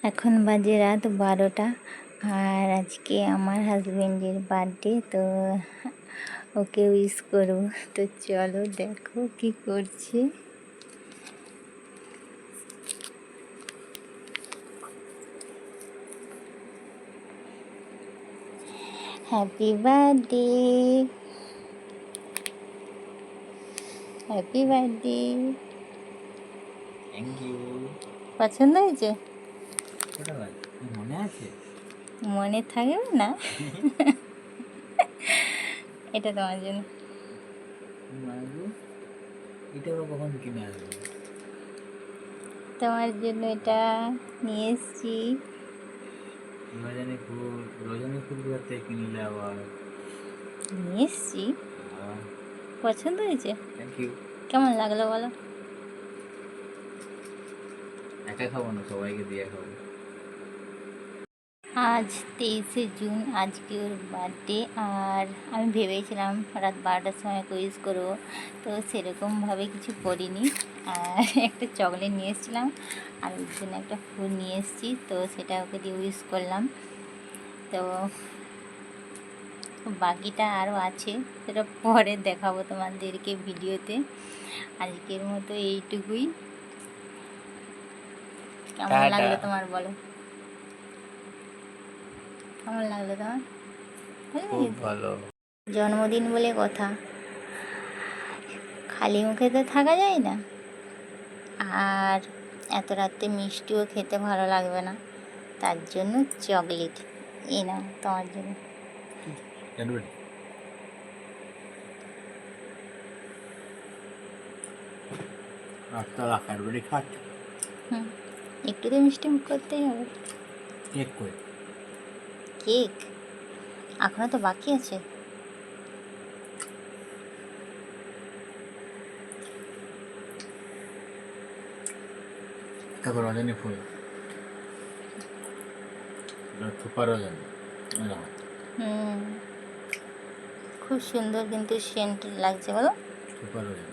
এখন বাজে রাত 12টা। আর আজকে আমার হাজবেন্ডের বার্থডে, তো ওকে উইশ করবো। তো চলো দেখো কি করছে। Happy birthday, happy birthday. Thank you. পছন্দ হয়েছে? ওটা মনে আছে? মনে থাকবে না? এটা তোমার জন্য। এটা কখন কিনে আসবে? তোমার জন্য এটা নিয়ে এসছি। রজনী ফুল কোথা থেকে কিনলে আবার? নিয়ে এসছি, পছন্দ হয়েছে? Thank you. কেমন লাগলো বলো? একা খাবো না, সবাইকে দিয়ে খাবো। আজ 23শে জুন, আজকে ওর বার্থডে। আর আমি ভেবেছিলাম রাত 12টার সময় উইশ করবো, তো সেরকমভাবে কিছু করিনি। আর একটা চকলেট নিয়ে এসেছিলাম, আর ওর জন্য একটা ফুল নিয়ে এসেছি, তো সেটা ওকে দিয়ে উইশ করলাম। তো বাকিটা আরও আছে, সেটা পরে দেখাবো তোমাদেরকে ভিডিওতে। আজকের মতো এইটুকুই। কেমন লাগলো তোমার বলো? কেমন লাগলো তোমার? খুব ভালো। জন্মদিন বলে কথা, খালি মুখে তো থাকা যায় না। আর এত রাতে মিষ্টিও খেতে ভালো লাগবে না, তার জন্য চকলেট এই নাও তোমার জন্য। হুম, একটু তো মিষ্টি মুখ করতেই হবে। কেক কই? কেক এখনো তো বাকি আছে। তারপর রজনী ফুল, সুপার রজনী। খুব সুন্দর কিন্তু সেন্ট লাগছে বলো। সুপার রজনী।